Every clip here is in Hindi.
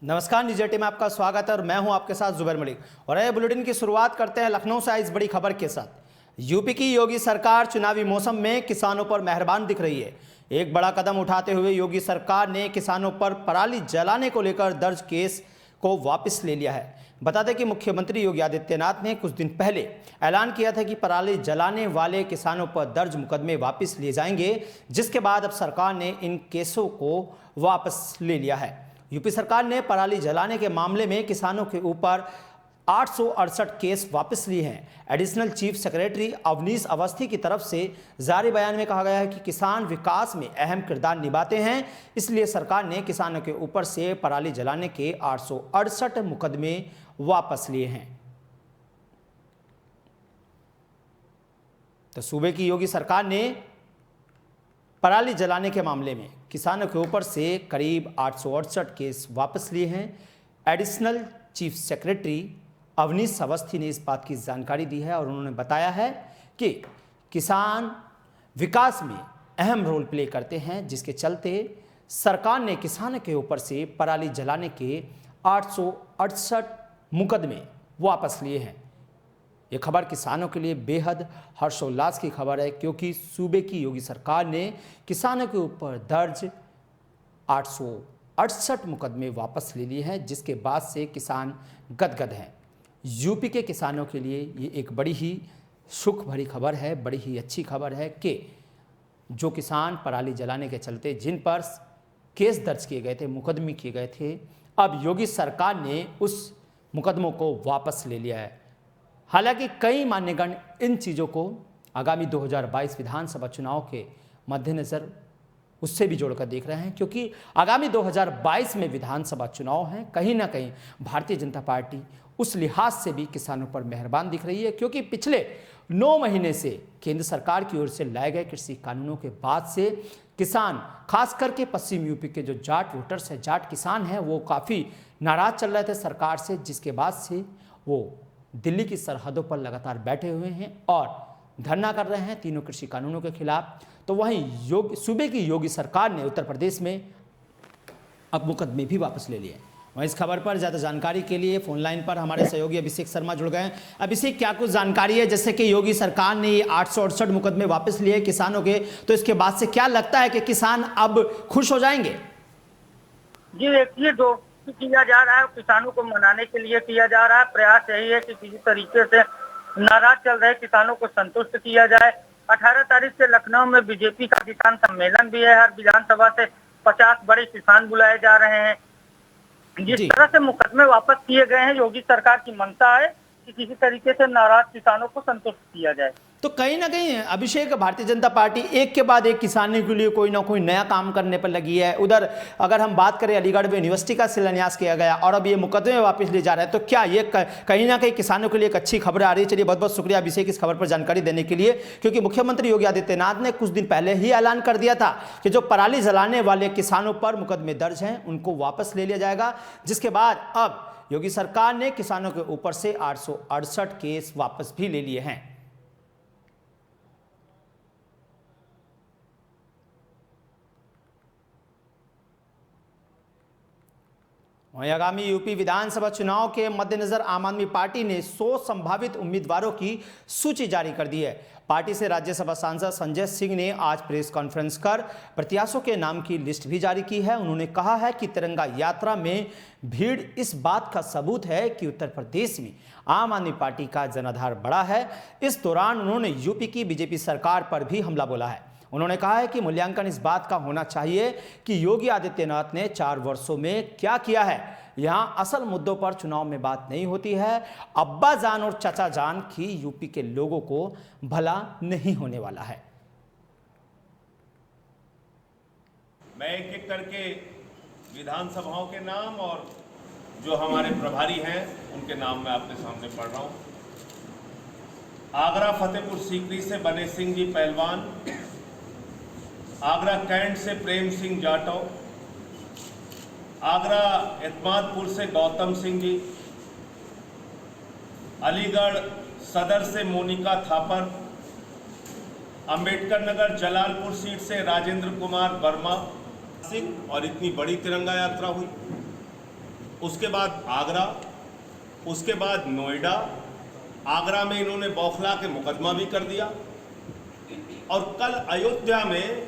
नमस्कार, निजी में आपका स्वागत है और मैं हूं आपके साथ जुबैर मलिक। और ये बुलेटिन की शुरुआत करते हैं लखनऊ से आई इस बड़ी खबर के साथ। यूपी की योगी सरकार चुनावी मौसम में किसानों पर मेहरबान दिख रही है। एक बड़ा कदम उठाते हुए योगी सरकार ने किसानों पर पराली जलाने को लेकर दर्ज केस को वापस ले लिया है। बता दें कि मुख्यमंत्री योगी आदित्यनाथ ने कुछ दिन पहले ऐलान किया था कि पराली जलाने वाले किसानों पर दर्ज मुकदमे वापस लिए जाएंगे, जिसके बाद अब सरकार ने इन केसों को वापस ले लिया है। यूपी सरकार ने पराली जलाने के मामले में किसानों के ऊपर 868 केस वापस लिए हैं। Additional chief secretary Awanish Awasthi की तरफ से जारी बयान में कहा गया है कि किसान विकास में अहम किरदार निभाते हैं, इसलिए सरकार ने किसानों के ऊपर से पराली जलाने के 868 मुकदमे वापस लिए हैं। तो सूबे की योगी सरकार ने पराली जलाने के मामले में किसानों के ऊपर से करीब 868 केस वापस लिए हैं। Additional chief secretary Awanish Awasthi ने इस बात की जानकारी दी है और उन्होंने बताया है कि किसान विकास में अहम रोल प्ले करते हैं, जिसके चलते सरकार ने किसानों के ऊपर से पराली जलाने के 868 मुकदमे वापस लिए हैं। ये खबर किसानों के लिए बेहद हर्षोल्लास की खबर है, क्योंकि सूबे की योगी सरकार ने किसानों के ऊपर दर्ज 868 मुकदमे वापस ले लिए हैं, जिसके बाद से किसान गदगद हैं। यूपी के किसानों के लिए ये एक बड़ी ही सुख भरी खबर है, बड़ी ही अच्छी खबर है कि जो किसान पराली जलाने के चलते जिन पर केस दर्ज किए गए थे, मुकदमे किए गए थे, अब योगी सरकार ने उस मुकदमों को वापस ले लिया है। हालांकि कई मान्यगण इन चीज़ों को आगामी 2022 विधानसभा चुनाव के मद्देनज़र उससे भी जोड़कर देख रहे हैं, क्योंकि आगामी 2022 में विधानसभा चुनाव हैं। कहीं ना कहीं भारतीय जनता पार्टी उस लिहाज से भी किसानों पर मेहरबान दिख रही है, क्योंकि पिछले 9 महीने से केंद्र सरकार की ओर से लाए गए कृषि कानूनों के बाद से किसान, खास करके पश्चिम यूपी के जो जाट वोटर्स हैं, जाट किसान हैं, वो काफ़ी नाराज चल रहे थे सरकार से, जिसके बाद से वो दिल्ली की सरहदों पर लगातार बैठे हुए हैं और धरना कर रहे हैं तीनों कृषि कानूनों के खिलाफ। तो वहीं सूबे की योगी सरकार ने उत्तर प्रदेश में अब मुकदमे भी वापस ले लिए। वहीं इस खबर पर ज़्यादा जानकारी के लिए फोन लाइन पर हमारे सहयोगी अभिषेक शर्मा जुड़ गए हैं। अभिषेक, क्या कुछ जानकारी है? जैसे कि योगी सरकार ने ये 868 मुकदमे वापस लिए किसानों के, तो इसके बाद से क्या लगता है कि किसान अब खुश हो जाएंगे? जी देखिए, जो किया जा रहा है किसानों को मनाने के लिए किया जा रहा है। प्रयास यही है कि किसी तरीके से नाराज चल रहे किसानों को संतुष्ट किया जाए। 18 तारीख से लखनऊ में बीजेपी का किसान सम्मेलन भी है। हर विधानसभा से 50 बड़े किसान बुलाए जा रहे हैं। जिस तरह से मुकदमे वापस किए गए हैं, योगी सरकार की मंशा है कि किसी तरीके से नाराज किसानों को संतुष्ट किया जाए। तो कहीं ना कहीं अभिषेक, भारतीय जनता पार्टी एक के बाद एक किसानों के लिए कोई ना कोई नया काम करने पर लगी है। उधर अगर हम बात करें, अलीगढ़ में यूनिवर्सिटी का शिलान्यास किया गया और अब ये मुकदमे वापस लिए जा रहे हैं, तो क्या ये कहीं ना कहीं किसानों के लिए एक अच्छी खबर आ रही है? चलिए, बहुत बहुत शुक्रिया अभिषेक इस खबर पर जानकारी देने के लिए, क्योंकि मुख्यमंत्री योगी आदित्यनाथ ने कुछ दिन पहले ही ऐलान कर दिया था कि जो पराली जलाने वाले किसानों पर मुकदमे दर्ज हैं उनको वापस ले लिया जाएगा, जिसके बाद अब योगी सरकार ने किसानों के ऊपर से 868 केस वापस भी ले लिए हैं। वहीं आगामी यूपी विधानसभा चुनाव के मद्देनजर आम आदमी पार्टी ने 100 संभावित उम्मीदवारों की सूची जारी कर दी है। पार्टी से राज्यसभा सांसद संजय सिंह ने आज प्रेस कॉन्फ्रेंस कर प्रत्याशियों के नाम की लिस्ट भी जारी की है। उन्होंने कहा है कि तिरंगा यात्रा में भीड़ इस बात का सबूत है कि उत्तर प्रदेश में आम आदमी पार्टी का जनाधार बड़ा है। इस दौरान उन्होंने यूपी की बीजेपी सरकार पर भी हमला बोला है। उन्होंने कहा है कि मूल्यांकन इस बात का होना चाहिए कि योगी आदित्यनाथ ने 4 वर्षों में क्या किया है। यहां असल मुद्दों पर चुनाव में बात नहीं होती है। अब्बा जान और चाचा जान की यूपी के लोगों को भला नहीं होने वाला है। मैं एक एक करके विधानसभाओं के नाम और जो हमारे प्रभारी हैं उनके नाम मैं आपके सामने पढ़ रहा हूं। आगरा फतेहपुर सीकरी से बने सिंह जी पहलवान, आगरा कैंट से प्रेम सिंह जाटव, आगरा एतमादपुर से गौतम सिंह जी, अलीगढ़ सदर से मोनिका थापर, अंबेडकर नगर जलालपुर सीट से राजेंद्र कुमार वर्मा। और इतनी बड़ी तिरंगा यात्रा हुई। उसके बाद आगरा, उसके बाद नोएडा। आगरा में इन्होंने बौखला के मुकदमा भी कर दिया और कल अयोध्या में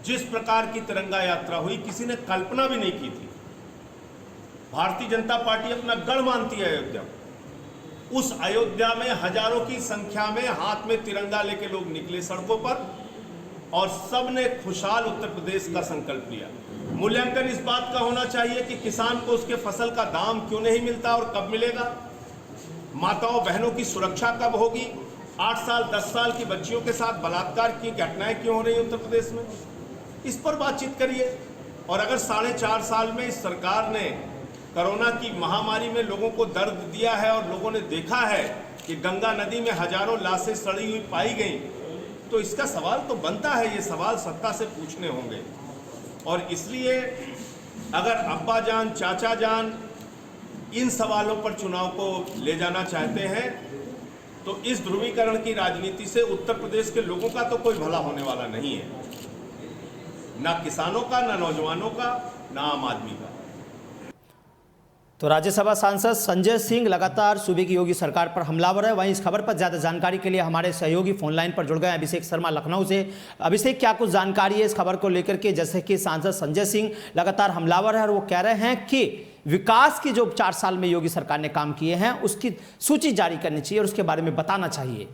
जिस प्रकार की तिरंगा यात्रा हुई किसी ने कल्पना भी नहीं की थी। भारतीय जनता पार्टी अपना गढ़ मानती है अयोध्या को। उस अयोध्या में हजारों की संख्या में हाथ में तिरंगा लेके लोग निकले सड़कों पर और सबने खुशहाल उत्तर प्रदेश का संकल्प लिया। मूल्यांकन इस बात का होना चाहिए कि किसान को उसके फसल का दाम क्यों नहीं मिलता और कब मिलेगा, माताओं बहनों की सुरक्षा कब होगी, 8 साल 10 साल की बच्चियों के साथ बलात्कार की घटनाएं क्यों हो रही उत्तर प्रदेश में, इस पर बातचीत करिए। और अगर 4.5 साल में इस सरकार ने कोरोना की महामारी में लोगों को दर्द दिया है और लोगों ने देखा है कि गंगा नदी में हजारों लाशें सड़ी हुई पाई गई, तो इसका सवाल तो बनता है, ये सवाल सत्ता से पूछने होंगे। और इसलिए अगर अब्बा जान चाचा जान इन सवालों पर चुनाव को ले जाना चाहते हैं तो इस ध्रुवीकरण की राजनीति से उत्तर प्रदेश के लोगों का तो कोई भला होने वाला नहीं है, ना किसानों का, ना नौजवानों का, ना आम आदमी का। तो राज्यसभा सांसद संजय सिंह लगातार सूबे की योगी सरकार पर हमलावर है। वहीं इस खबर पर ज्यादा जानकारी के लिए हमारे सहयोगी फोन लाइन पर जुड़ गए अभिषेक शर्मा लखनऊ से। अभिषेक, क्या कुछ जानकारी है इस खबर को लेकर के, जैसे कि सांसद संजय सिंह लगातार हमलावर है और वो कह रहे हैं कि विकास की जो 4 साल में योगी सरकार ने काम किए हैं उसकी सूची जारी करनी चाहिए और उसके बारे में बताना चाहिए।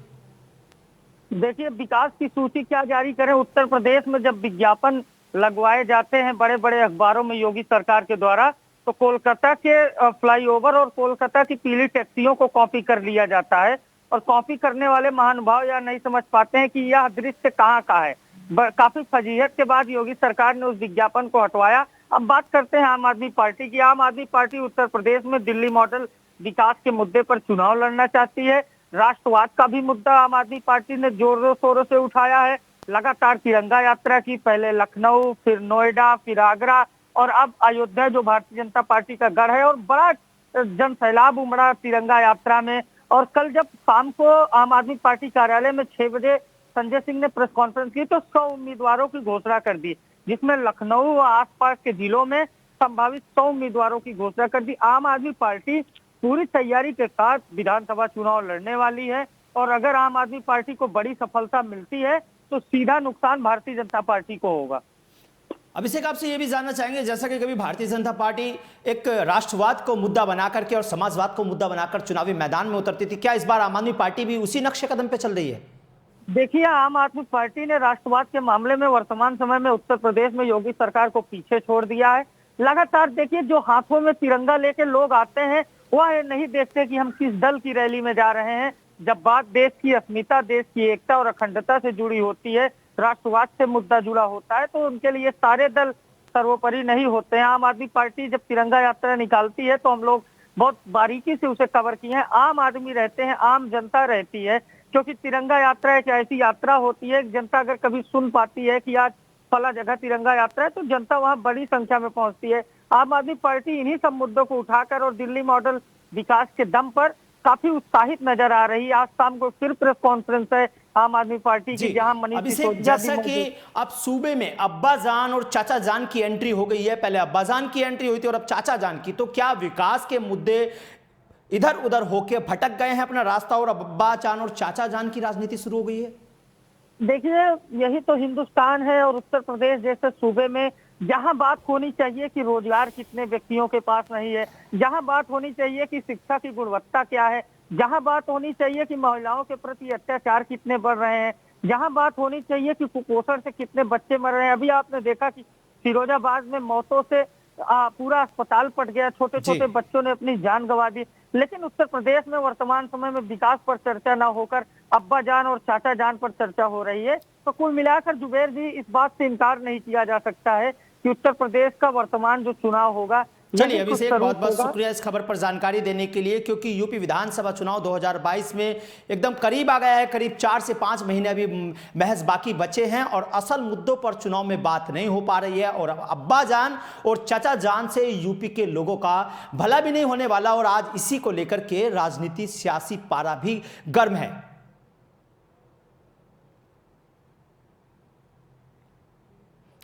देखिए, विकास की सूची क्या जारी करें, उत्तर प्रदेश में जब विज्ञापन लगवाए जाते हैं बड़े बड़े अखबारों में योगी सरकार के द्वारा, तो कोलकाता के फ्लाईओवर और कोलकाता की पीली टैक्सियों को कॉपी कर लिया जाता है और कॉपी करने वाले महानुभाव या नहीं समझ पाते हैं कि यह दृश्य कहाँ का है। काफी फजीहत के बाद योगी सरकार ने उस विज्ञापन को हटवाया। अब बात करते हैं आम आदमी पार्टी की। आम आदमी पार्टी उत्तर प्रदेश में दिल्ली मॉडल विकास के मुद्दे पर चुनाव लड़ना चाहती है। राष्ट्रवाद का भी मुद्दा आम आदमी पार्टी ने जोरों शोरों से उठाया है। लगातार तिरंगा यात्रा की, पहले लखनऊ, फिर नोएडा, फिर आगरा और अब अयोध्या, जो भारतीय जनता पार्टी का गढ़ है, और बड़ा जन सैलाब उमड़ा तिरंगा यात्रा में। और कल जब शाम को आम आदमी पार्टी कार्यालय में 6 बजे संजय सिंह ने प्रेस कॉन्फ्रेंस की तो 100 उम्मीदवारों की घोषणा कर दी, जिसमें लखनऊ व आसपास के जिलों में संभावित 100 उम्मीदवारों की घोषणा कर दी। आम आदमी पार्टी पूरी तैयारी के साथ विधानसभा चुनाव लड़ने वाली है और अगर आम आदमी पार्टी को बड़ी सफलता मिलती है तो सीधा नुकसान भारतीय जनता पार्टी को होगा। अभिषेक, आपसे ये भी जानना चाहेंगे, जैसा कि कभी भारतीय जनता पार्टी एक राष्ट्रवाद को मुद्दा बना करके और समाजवाद को मुद्दा बनाकर चुनावी मैदान में उतरती थी, क्या इस बार आम आदमी पार्टी भी उसी नक्शे कदम पे चल रही है? देखिए, आम आदमी पार्टी ने राष्ट्रवाद के मामले में वर्तमान समय में उत्तर प्रदेश में योगी सरकार को पीछे छोड़ दिया है। लगातार देखिए, जो हाथों में तिरंगा लेके लोग आते हैं वह नहीं देखते कि हम किस दल की रैली में जा रहे हैं। जब बात देश की अस्मिता, देश की एकता और अखंडता से जुड़ी होती है, राष्ट्रवाद से मुद्दा जुड़ा होता है, तो उनके लिए सारे दल सर्वोपरि नहीं होते हैं। आम आदमी पार्टी जब तिरंगा यात्रा निकालती है तो हम लोग बहुत बारीकी से उसे कवर किए हैं। आम आदमी रहते हैं, आम जनता रहती है, क्योंकि तिरंगा यात्रा एक ऐसी यात्रा होती है, जनता अगर कभी सुन पाती है कि आज फला जगह तिरंगा यात्रा है तो जनता वहां बड़ी संख्या में पहुंचती है। आम आदमी पार्टी इन्हीं सब मुद्दों को उठाकर और दिल्ली मॉडल विकास के दम पर काफी उत्साहित नजर आ रही है। आज शाम को फिर प्रेस कॉन्फ्रेंस है आम आदमी पार्टी की, जहां मनीष सिसोदिया, जैसा कि अब सूबे में अब्बा जान और चाचा जान की एंट्री हो गई है, पहले अब्बा जान की एंट्री हुई थी और अब चाचा जान की, तो क्या विकास के मुद्दे इधर उधर होके भटक गए हैं अपना रास्ता और अब्बा जान और चाचा जान की राजनीति शुरू हो गई है? देखिए, यही तो हिंदुस्तान है और उत्तर प्रदेश जैसे सूबे में जहां बात होनी चाहिए कि रोजगार कितने व्यक्तियों के पास नहीं है, जहां बात होनी चाहिए कि शिक्षा की गुणवत्ता क्या है, जहां बात होनी चाहिए कि महिलाओं के प्रति अत्याचार कितने बढ़ रहे हैं, जहां बात होनी चाहिए कि कुपोषण से कितने बच्चे मर रहे हैं। अभी आपने देखा कि फिरोजाबाद में मौतों से पूरा अस्पताल पट गया, छोटे छोटे बच्चों ने अपनी जान गंवा दी। लेकिन उत्तर प्रदेश में वर्तमान समय में विकास पर चर्चा न होकर अब्बा जान और चाचा जान पर चर्चा हो रही है। तो कुल मिलाकर जुबेर जी, इस बात से इनकार नहीं किया जा सकता है कि उत्तर प्रदेश का वर्तमान जो चुनाव होगा। चलिए अभिषेक, बहुत बहुत शुक्रिया इस खबर पर जानकारी देने के लिए, क्योंकि यूपी विधानसभा चुनाव 2022 में एकदम करीब आ गया है। करीब 4 से 5 महीने अभी महज बाकी बचे हैं और असल मुद्दों पर चुनाव में बात नहीं हो पा रही है और अब्बा जान और चाचा जान से यूपी के लोगों का भला भी नहीं होने वाला और आज इसी को लेकर के राजनीति, सियासी पारा भी गर्म है।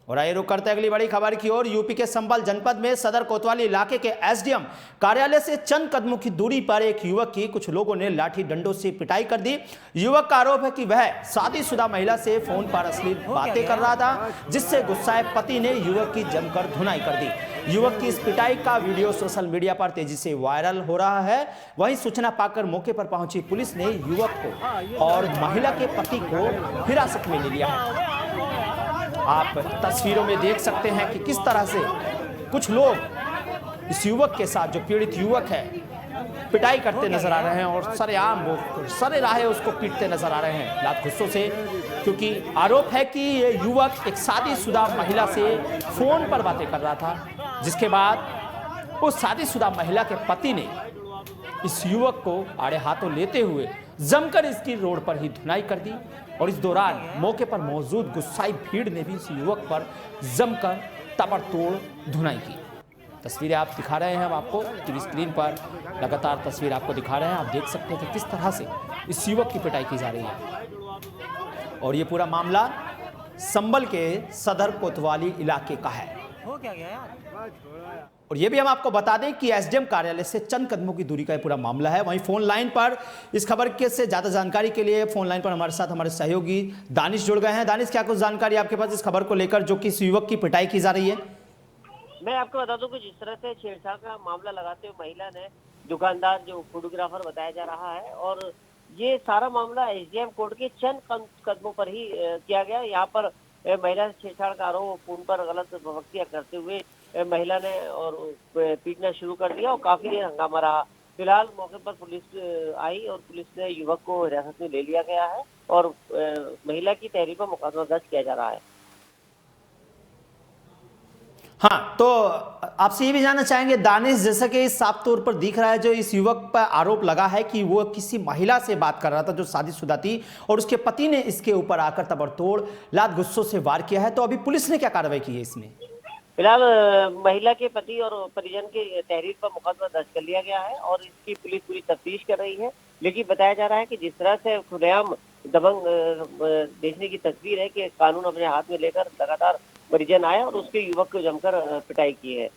और आइए रुक करते अगली बड़ी खबर की ओर। यूपी के संभल जनपद में सदर कोतवाली इलाके के एसडीएम कार्यालय से चंद कदमों की दूरी पर एक युवक की कुछ लोगों ने लाठी डंडों से पिटाई कर दी। युवक का आरोप है कि वह शादीशुदा महिला से फोन पर अश्लील बातें कर रहा था, जिससे गुस्साए पति ने युवक की जमकर धुनाई कर दी। युवक की इस पिटाई का वीडियो सोशल मीडिया पर तेजी से वायरल हो रहा है। वहीं सूचना पाकर मौके पर पहुंची पुलिस ने युवक को और महिला के पति को हिरासत में ले लिया है। आप तस्वीरों में देख सकते हैं कि किस तरह से कुछ लोग इस युवक के साथ, जो पीड़ित युवक है, पिटाई करते नजर आ रहे हैं और सरेआम वो सरेराहे उसको पीटते नजर आ रहे हैं लात गुस्सों से, क्योंकि आरोप है कि ये युवक एक शादीशुदा महिला से फोन पर बातें कर रहा था, जिसके बाद उस शादीशुदा महिला के पति ने इस युवक को आड़े हाथों लेते हुए जमकर इसकी रोड पर ही धुनाई कर दी। और इस दौरान मौके पर मौजूद गुस्साई भीड़ ने भी इस युवक पर जमकर ताबड़तोड़ धुनाई की। तस्वीरें आप दिखा रहे हैं, हम आपको टीवी स्क्रीन पर लगातार तस्वीर आपको दिखा रहे हैं। आप देख सकते हैं कि किस तरह से इस युवक की पिटाई की जा रही है। और ये पूरा मामला संभल के सदर कोतवाली इलाके का है। और ये भी हम आपको बता दें कि एसडीएम कार्यालय से चंद कदमों की दूरी का ये पूरा मामला है। वहीं फोन लाइन पर इस खबर के से ज्यादा जानकारी के लिए फोन लाइन पर हमारे साथ हमारे सहयोगी दानिश जुड़ गए हैं। दानिश, क्या कुछ जानकारी आपके पास इस खबर को लेकर जो कि इस युवक की पिटाई की जा रही है? मैं आपको बता दूं कि जिस तरह से छेड़छाड़ का मामला लगाते हुए महिला ने दुकानदार जो फोटोग्राफर बताया जा रहा है, और ये सारा मामला एसडीएम कोर्ट के चंद कदमों पर ही किया गया। यहाँ पर महिला से छेड़छाड़ का आरोप, फोन पर गलत प्रवक्तियां करते हुए महिला ने और पीटना शुरू कर दिया और काफी देर हंगामा रहा। फिलहाल मौके पर पुलिस आई और पुलिस ने युवक को हिरासत में ले लिया गया है और महिला की तहरीर पर मुकदमा दर्ज किया जा रहा है। हाँ, तो आपसे ये भी जानना चाहेंगे दानिश, जैसा कि साफ तौर पर दिख रहा है, जो इस युवक पर आरोप लगा है कि वो किसी महिला से बात कर रहा था जो शादीशुदा थी और उसके पति ने इसके ऊपर आकर ताबड़तोड़ लात गुस्सों से वार किया है, तो अभी पुलिस ने क्या कार्रवाई की है इसमें? फिलहाल महिला के पति और परिजन की तहरीर पर मुकदमा दर्ज कर लिया गया है और इसकी पुलिस पूरी तफ्तीश कर रही है। लेकिन बताया जा रहा है कि जिस तरह से खुलेआम दबंग देखने की तस्वीर है कि कानून अपने हाथ में लेकर लगातार परिजन आए और उसके युवक को जमकर पिटाई की है।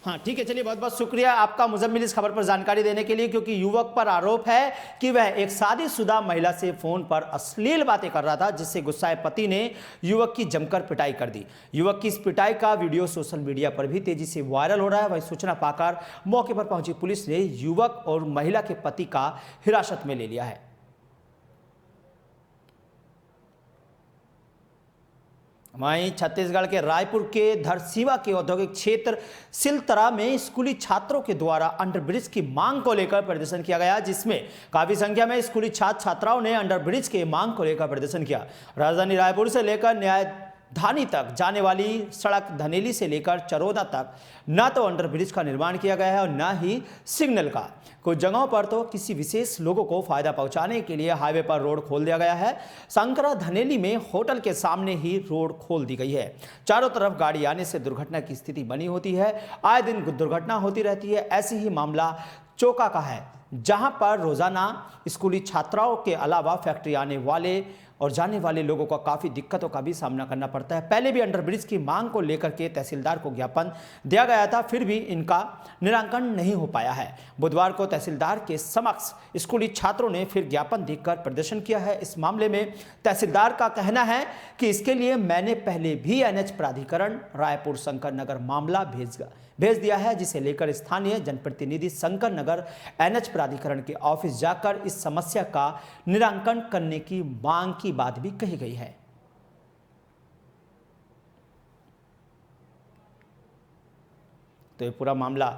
हाँ, ठीक है, चलिए बहुत बहुत शुक्रिया आपका मुजम्मिल इस खबर पर जानकारी देने के लिए, क्योंकि युवक पर आरोप है कि वह एक शादीशुदा महिला से फोन पर अश्लील बातें कर रहा था, जिससे गुस्साए पति ने युवक की जमकर पिटाई कर दी। युवक की इस पिटाई का वीडियो सोशल मीडिया पर भी तेजी से वायरल हो रहा है। वही सूचना पाकर मौके पर पहुंची पुलिस ने युवक और महिला के पति का हिरासत में ले लिया है। वहीं छत्तीसगढ़ के रायपुर के धरसीवा के औद्योगिक क्षेत्र सिलतरा में स्कूली छात्रों के द्वारा अंडरब्रिज की मांग को लेकर प्रदर्शन किया गया, जिसमें काफी संख्या में स्कूली छात्र छात्राओं ने अंडरब्रिज के मांग को लेकर प्रदर्शन किया। राजधानी रायपुर से लेकर न्यायधानी तक जाने वाली सड़क धनेली से लेकर चरोदा तक न तो अंडरब्रिज का निर्माण किया गया है और न ही सिग्नल का। कुछ जगहों पर तो किसी विशेष लोगों को फायदा पहुंचाने के लिए हाईवे पर रोड खोल दिया गया है। संकरा धनेली में होटल के सामने ही रोड खोल दी गई है। चारों तरफ गाड़ी आने से दुर्घटना की स्थिति बनी होती है। आए दिन दुर्घटना होती रहती है। ऐसे ही मामला चौका का है, जहां पर रोजाना स्कूली छात्राओं के अलावा फैक्ट्री आने वाले और जाने वाले लोगों को काफ़ी दिक्कतों का भी सामना करना पड़ता है। पहले भी अंडरब्रिज की मांग को लेकर के तहसीलदार को ज्ञापन दिया गया था, फिर भी इनका निराकरण नहीं हो पाया है। बुधवार को तहसीलदार के समक्ष स्कूली छात्रों ने फिर ज्ञापन देकर प्रदर्शन किया है। इस मामले में तहसीलदार का कहना है कि इसके लिए मैंने पहले भी एनएच प्राधिकरण रायपुर शंकर नगर मामला भेज दिया है, जिसे लेकर स्थानीय जनप्रतिनिधि शंकर नगर एनएच प्राधिकरण के ऑफिस जाकर इस समस्या का निराकरण करने की मांग की बात भी कही गई है। तो ये पूरा मामला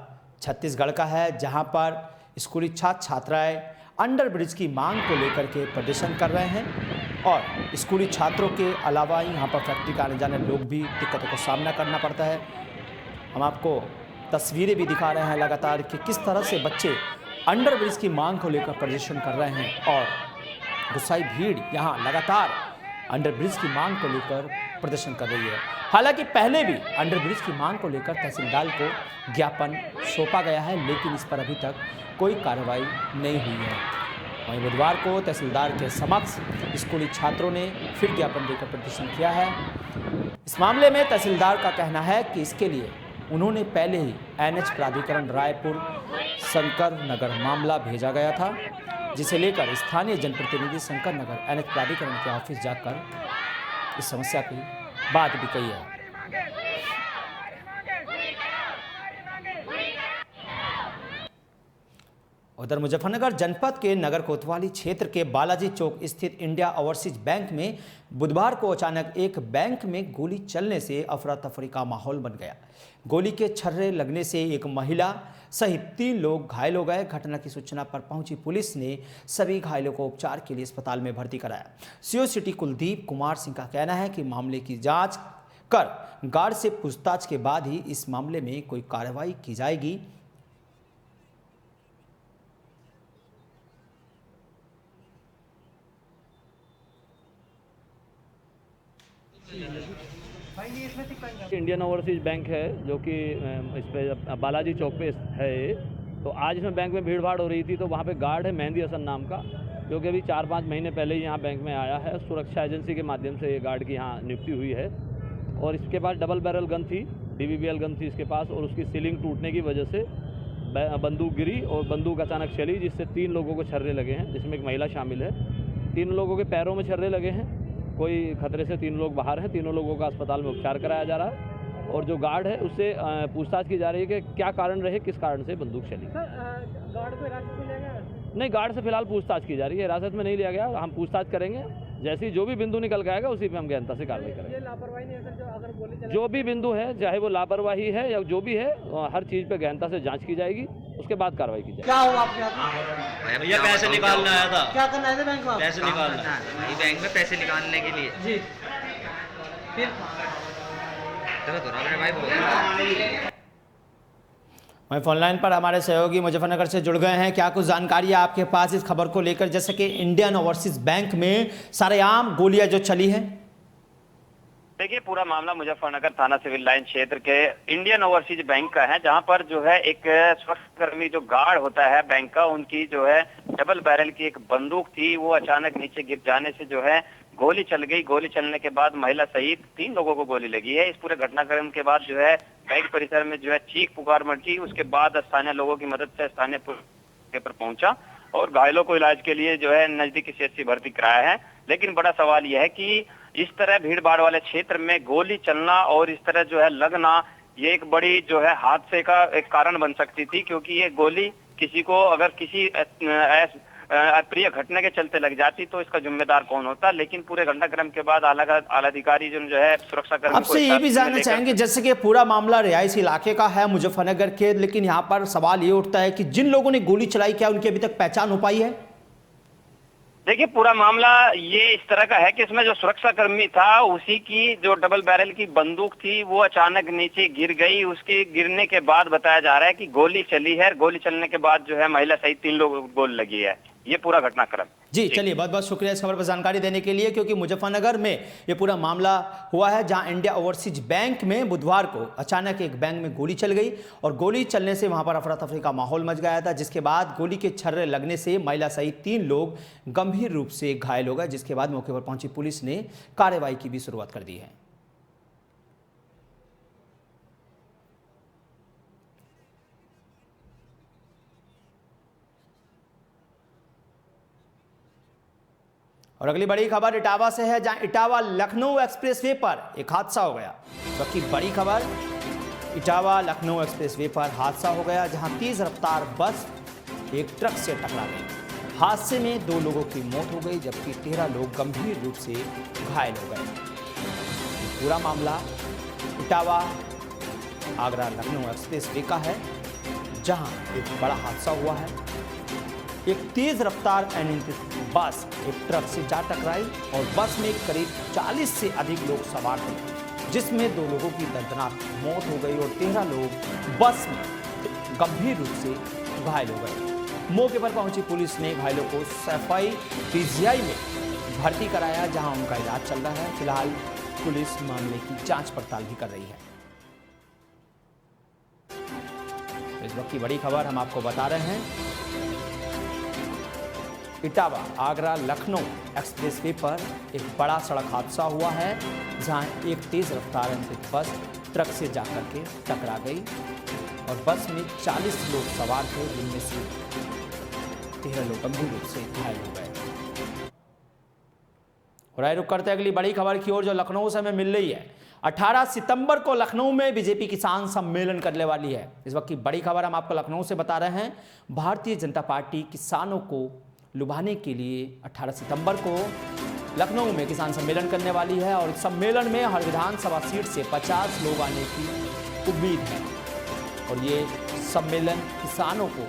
छत्तीसगढ़ का है, जहां पर स्कूली छात्र छात्राएं अंडरब्रिज की मांग को लेकर के प्रदर्शन कर रहे हैं और स्कूली छात्रों के अलावा यहाँ पर फैक्ट्री का आने जाने लोग भी दिक्कतों का सामना करना पड़ता है। हम आपको तस्वीरें भी दिखा रहे हैं लगातार कि किस तरह से बच्चे अंडरब्रिज की मांग को लेकर प्रदर्शन कर रहे हैं और गुस्साई भीड़ यहाँ लगातार अंडरब्रिज की मांग को लेकर प्रदर्शन कर रही है। हालांकि पहले भी अंडरब्रिज की मांग को लेकर तहसीलदार को ज्ञापन सौंपा गया है, लेकिन इस पर अभी तक कोई कार्रवाई नहीं हुई है। वहीं बुधवार को तहसीलदार के समक्ष स्कूली छात्रों ने फिर ज्ञापन देकर प्रदर्शन किया है। इस मामले में तहसीलदार का कहना है कि इसके लिए उन्होंने पहले ही एनएच प्राधिकरण रायपुर शंकर नगर मामला भेजा गया था, जिसे लेकर स्थानीय जनप्रतिनिधि शंकर नगर एनएच प्राधिकरण के ऑफिस जाकर इस समस्या की बात भी कही है। उधर मुजफ्फरनगर जनपद के नगर कोतवाली क्षेत्र के बालाजी चौक स्थित इंडिया ओवरसीज बैंक में बुधवार को अचानक एक बैंक में गोली चलने से अफरा तफरी का माहौल बन गया। गोली के छर्रे लगने से एक महिला सहित 3 लोग घायल हो गए। घटना की सूचना पर पहुंची पुलिस ने सभी घायलों को उपचार के लिए अस्पताल में भर्ती कराया। सीओ सिटी कुलदीप कुमार सिंह का कहना है कि मामले की जांच कर गार्ड से पूछताछ के बाद ही इस मामले में कोई कार्रवाई की जाएगी। इंडियन ओवरसीज बैंक है जो कि इस पे बालाजी चौक पे है। तो आज इसमें बैंक में भीड़ भाड़ हो रही थी, तो वहाँ पे गार्ड है मेहंदी हसन नाम का, जो कि अभी 4-5 महीने पहले ही यहाँ बैंक में आया है। सुरक्षा एजेंसी के माध्यम से ये गार्ड की यहाँ नियुक्ति हुई है। और इसके पास डबल बैरल गन थी, DBBL गन थी इसके पास, और उसकी सीलिंग टूटने की वजह से बंदूक गिरी और बंदूक अचानक चली, जिससे 3 लोगों को छर्रे लगे हैं, जिसमें एक महिला शामिल है। 3 लोगों के पैरों में छर्रे लगे हैं। कोई खतरे से 3 लोग बाहर हैं। 3 लोगों का अस्पताल में उपचार कराया जा रहा है। और जो गार्ड है उससे पूछताछ की जा रही है कि क्या कारण रहे, किस कारण से बंदूक चली। गार्ड को हिरासत में लिया गया? नहीं, गार्ड से फिलहाल पूछताछ की जा रही है, हिरासत में नहीं लिया गया। हम पूछताछ करेंगे, जैसे ही जो भी बिंदु निकल के आएगा उसी पे हम गहनता से कार्रवाई करेंगे। ये लापरवाही नहीं है सर, जो अगर गोली चला जो भी बिंदु है, चाहे वो लापरवाही है या जो भी है, हर चीज़ पे गहनता से जाँच की जाएगी, उसके बाद कार्रवाई की जाएगी। क्या हुआ आपके हाथ? भैया पैसे निकालने आया था। क्या करना है बैंक में? पैसे निकालना है बैंक में, पैसे निकालने के लिए। जी, फिर चलो तो मेरे भाई बोल। वहीं फोनलाइन पर हमारे सहयोगी मुजफ्फरनगर से जुड़ गए हैं। क्या कुछ जानकारी है आपके पास इस खबर को लेकर, जैसे कि इंडियन ओवरसीज बैंक में सरेआम गोलियां जो चली हैं? देखिए, पूरा मामला मुजफ्फरनगर थाना सिविल लाइन क्षेत्र के इंडियन ओवरसीज बैंक का है, जहां पर जो है एक सुरक्षाकर्मी जो गार्ड होता है बैंक का, उनकी जो है डबल बैरल की एक बंदूक थी, वो अचानक नीचे गिर जाने से जो है गोली चल गई। गोली चलने के बाद महिला सहित 3 लोगों को गोली लगी है। इस पूरे घटनाक्रम के बाद जो है बैंक परिसर में जो है चीख पुकार मची। उसके बाद स्थानीय लोगों की मदद से स्थानीय पुलिस पर पहुंचा और घायलों को इलाज के लिए जो है नजदीकी CHC भर्ती कराया है। लेकिन बड़ा सवाल यह है कि इस तरह भीड़ भाड़ वाले क्षेत्र में गोली चलना और इस तरह जो है लगना, ये एक बड़ी जो है हादसे का एक कारण बन सकती थी, क्योंकि ये गोली किसी को अगर किसी अप्रिय घटना के चलते लग जाती तो इसका जिम्मेदार कौन होता। लेकिन पूरे घटनाक्रम के बाद आला अधिकारी जो है सुरक्षा कर्मी आपसे ये भी जानना चाहेंगे, जैसे कि पूरा मामला रिहायशी इलाके का है मुजफ्फरनगर के, लेकिन यहाँ पर सवाल ये उठता है कि जिन लोगों ने गोली चलाई, क्या उनकी अभी तक पहचान हो पाई है? देखिए, पूरा मामला ये इस तरह का है कि इसमें जो सुरक्षा कर्मी था, उसी की जो डबल बैरल की बंदूक थी वो अचानक नीचे गिर गई। उसके गिरने के बाद बताया जा रहा है कि गोली चली है। गोली चलने के बाद जो है महिला सहित 3 लोगों को गोली लगी है। ये पूरा घटनाक्रम। जी चलिए, बहुत बहुत शुक्रिया इस खबर पर जानकारी देने के लिए, क्योंकि मुजफ्फरनगर में ये पूरा मामला हुआ है, जहां इंडिया ओवरसीज बैंक में बुधवार को अचानक एक बैंक में गोली चल गई और गोली चलने से वहां पर अफरा तफरी का माहौल मच गया था, जिसके बाद गोली के छर्रे लगने से महिला सहित 3 लोग गंभीर रूप से घायल हो गए, जिसके बाद मौके पर पहुंची पुलिस ने कार्रवाई की भी शुरुआत कर दी है। और अगली बड़ी खबर इटावा से है, जहां इटावा लखनऊ एक्सप्रेसवे पर एक हादसा हो गया। जबकि बड़ी खबर इटावा लखनऊ एक्सप्रेसवे पर हादसा हो गया, जहां तेज रफ्तार बस एक ट्रक से टकरा गई। हादसे में 2 लोगों की मौत हो गई, जबकि 13 लोग गंभीर रूप से घायल हो गए। पूरा मामला इटावा आगरा लखनऊ एक्सप्रेसवे का है, जहां एक बड़ा हादसा हुआ है। एक तेज रफ्तार बस एक ट्रक से जा टकराई और बस में करीब 40 से अधिक लोग सवार थे, जिसमें 2 लोगों की दर्दनाक मौत हो गई और 13 लोग बस में गंभीर रूप से घायल हो गए। मौके पर पहुंची पुलिस ने घायलों को सफाई PGI में भर्ती कराया, जहां उनका इलाज चल रहा है। फिलहाल पुलिस मामले की जांच पड़ताल भी कर रही है। इस वक्त की बड़ी खबर हम आपको बता रहे हैं, इटावा आगरा लखनऊ एक्सप्रेसवे पर एक बड़ा सड़क हादसा हुआ है, जहां एक तेज रफ्तार एंट्रिक बस ट्रक से जाकर के टकरा गई और बस में 40 लोग सवार थे, जिनमें से 13 लोग गंभीर रूप से घायल हो गए। और रुक करते अगली बड़ी खबर की ओर, जो लखनऊ से हमें मिल रही है। 18 सितंबर को लखनऊ में बीजेपी किसान सम्मेलन करने वाली है। इस वक्त की बड़ी खबर हम आपको लखनऊ से बता रहे हैं। भारतीय जनता पार्टी किसानों को लुभाने के लिए 18 सितंबर को लखनऊ में किसान सम्मेलन करने वाली है और इस सम्मेलन में हर विधानसभा सीट से 50 लोग आने की उम्मीद है। और ये सम्मेलन किसानों को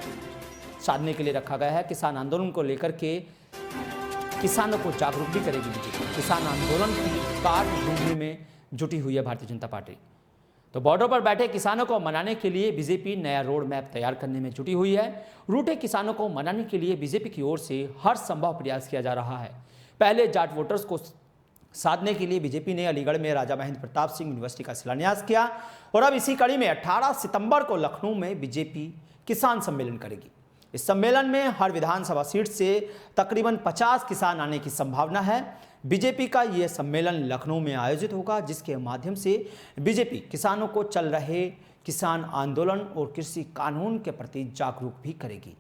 साधने के लिए रखा गया है। किसान आंदोलन को लेकर के किसानों को जागरूक भी करेगी बीजेपी। किसान आंदोलन की कार ढूंढने में जुटी हुई है भारतीय जनता पार्टी। तो बॉर्डर पर बैठे किसानों को मनाने के लिए बीजेपी नया रोड मैप तैयार करने में जुटी हुई है। रूठे किसानों को मनाने के लिए बीजेपी की ओर से हर संभव प्रयास किया जा रहा है। पहले जाट वोटर्स को साधने के लिए बीजेपी ने अलीगढ़ में राजा महेंद्र प्रताप सिंह यूनिवर्सिटी का शिलान्यास किया और अब इसी कड़ी में 18 सितंबर को लखनऊ में बीजेपी किसान सम्मेलन करेगी। इस सम्मेलन में हर विधानसभा सीट से तकरीबन 50 किसान आने की संभावना है। बीजेपी का यह सम्मेलन लखनऊ में आयोजित होगा, जिसके माध्यम से बीजेपी किसानों को चल रहे किसान आंदोलन और कृषि कानून के प्रति जागरूक भी करेगी।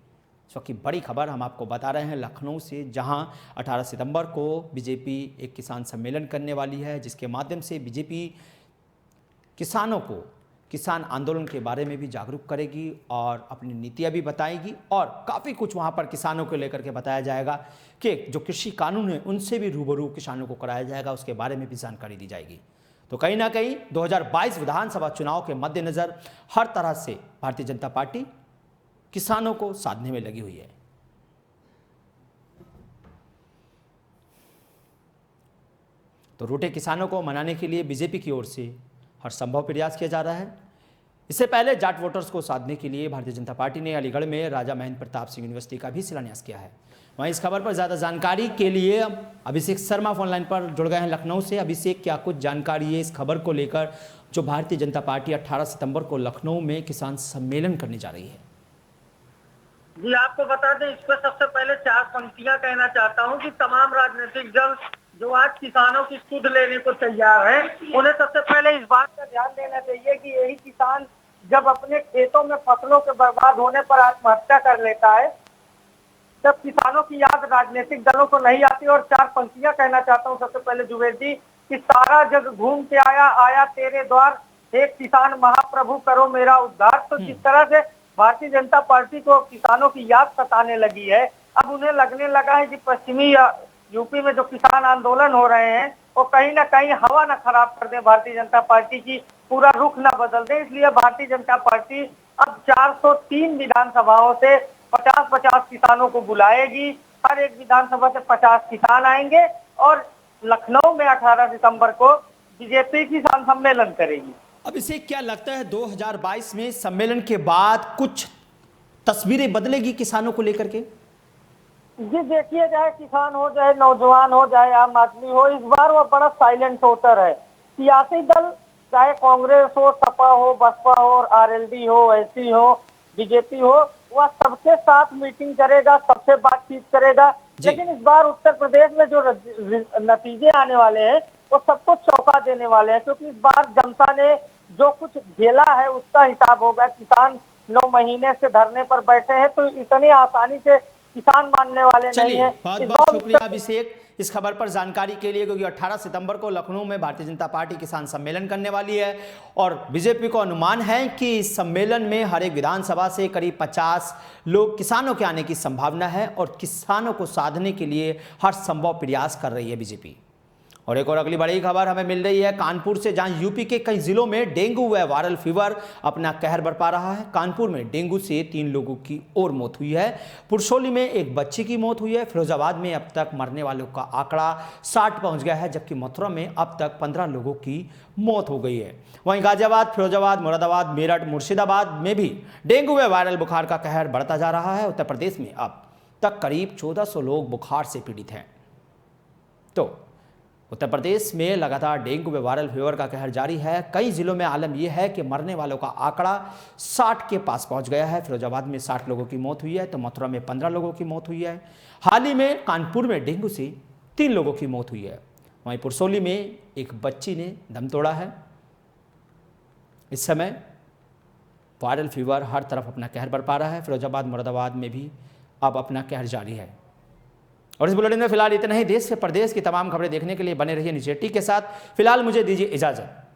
इस वक्त की बड़ी खबर हम आपको बता रहे हैं लखनऊ से, जहां 18 सितंबर को बीजेपी एक किसान सम्मेलन करने वाली है, जिसके माध्यम से बीजेपी किसानों को किसान आंदोलन के बारे में भी जागरूक करेगी और अपनी नीतियां भी बताएगी और काफ़ी कुछ वहां पर किसानों को लेकर के बताया जाएगा कि जो कृषि कानून है उनसे भी रूबरू किसानों को कराया जाएगा, उसके बारे में भी जानकारी दी जाएगी। तो कहीं ना कहीं 2022 विधानसभा चुनाव के मद्देनज़र हर तरह से भारतीय जनता पार्टी किसानों को साधने में लगी हुई है। तो रूठे किसानों को मनाने के लिए बीजेपी की ओर से हर संभव प्रयास किया जा रहा है। इससे पहले जाट वोटर्स को साधने के लिए भारतीय जनता पार्टी ने अलीगढ़ में राजा महेंद्र प्रताप सिंह यूनिवर्सिटी का भी शिलान्यास किया है। वहीं इस खबर पर ज़्यादा जानकारी के लिए अभिषेक शर्मा फोन लाइन पर जुड़ गए हैं लखनऊ से। अभिषेक, क्या कुछ जानकारी है इस खबर को लेकर जो भारतीय जनता पार्टी 18 सितंबर को लखनऊ में किसान सम्मेलन करने जा रही है? जी, आपको बता दें, इस पर सबसे पहले 4 पंक्तियां कहना चाहता हूं कि तमाम राजनीतिक दल जो आज किसानों की सुध लेने को तैयार है, उन्हें सबसे पहले इस बात का ध्यान देना चाहिए कि यही किसान जब अपने खेतों में फसलों के बर्बाद होने पर आत्महत्या कर लेता है, तब किसानों की याद राजनीतिक दलों को नहीं आती। और 4 पंक्तियां कहना चाहता हूं सबसे पहले जुबेर जी, कि सारा जग घूम के आया तेरे द्वार, हे किसान महाप्रभु करो मेरा उद्धार। तो जिस तरह से भारतीय जनता पार्टी को किसानों की याद सताने लगी है, अब उन्हें लगने लगा है कि पश्चिमी यूपी में जो किसान आंदोलन हो रहे हैं वो कहीं ना कहीं हवा ना खराब कर दे भारतीय जनता पार्टी की, पूरा रुख ना बदल दे। इसलिए भारतीय जनता पार्टी अब 403 विधानसभाओं से 50-50 किसानों को बुलाएगी। हर एक विधानसभा से 50 किसान आएंगे और लखनऊ में 18 सितंबर को बीजेपी किसान सम्मेलन करेगी। अब इसे क्या लगता है 2022 में सम्मेलन के बाद कुछ तस्वीरें बदलेगी किसानों को लेकर के? जी देखिए, चाहे किसान हो, चाहे नौजवान हो, चाहे आम आदमी हो, इस बार वो बड़ा साइलेंट वोटर है। सियासी दल चाहे कांग्रेस हो, सपा हो, बसपा हो, आरएलडी हो, एसी हो, बीजेपी हो, वह सबके साथ मीटिंग करेगा, सबसे बातचीत करेगा। लेकिन इस बार उत्तर प्रदेश में जो नतीजे आने वाले हैं वो सबको चौंका देने वाले हैं, क्योंकि इस बार जनता ने जो कुछ झेला है उसका हिसाब होगा। किसान 9 महीने से धरने पर बैठे हैं, तो इतनी आसानी से किसान मानने वाले नहीं है। बहुत बहुत शुक्रिया अभिषेक इस खबर पर जानकारी के लिए, क्योंकि 18 सितंबर को लखनऊ में भारतीय जनता पार्टी किसान सम्मेलन करने वाली है और बीजेपी को अनुमान है कि इस सम्मेलन में हर एक विधानसभा से करीब 50 लोग किसानों के आने की संभावना है और किसानों को साधने के लिए हर संभव प्रयास कर रही है बीजेपी। और एक और अगली बड़ी खबर हमें मिल रही है कानपुर से, जहां यूपी के कई जिलों में डेंगू व वायरल फीवर अपना कहर बरपा रहा है। कानपुर में डेंगू से 3 लोगों की और मौत हुई है। पुरसोली में एक बच्चे की मौत हुई है। फिरोजाबाद में अब तक मरने वालों का आंकड़ा 60 पहुंच गया है, जबकि मथुरा में अब तक 15 लोगों की मौत हो गई है। वहीं गाजियाबाद, फिरोजाबाद, मुरादाबाद, मेरठ, मुर्शिदाबाद में भी डेंगू व वायरल बुखार का कहर बढ़ता जा रहा है। उत्तर प्रदेश में अब तक करीब 1400 लोग बुखार से पीड़ित हैं। तो उत्तर प्रदेश में लगातार डेंगू व वायरल फीवर का कहर जारी है। कई जिलों में आलम यह है कि मरने वालों का आंकड़ा 60 के पास पहुंच गया है। फिरोजाबाद में 60 लोगों की मौत हुई है तो मथुरा में 15 लोगों की मौत हुई है। हाल ही में कानपुर में डेंगू से 3 लोगों की मौत हुई है। वहीं पुरसोली में एक बच्ची ने दम तोड़ा है। इस समय वायरल फीवर हर तरफ अपना कहर बरपा रहा है। फिरोजाबाद मुरादाबाद में भी अब अपना कहर जारी है। और इस बुलेटिन में फिलहाल इतना ही। देश से प्रदेश की तमाम खबरें देखने के लिए बने रहिए न्यूज़ 80 के साथ। फिलहाल मुझे दीजिए इजाजत।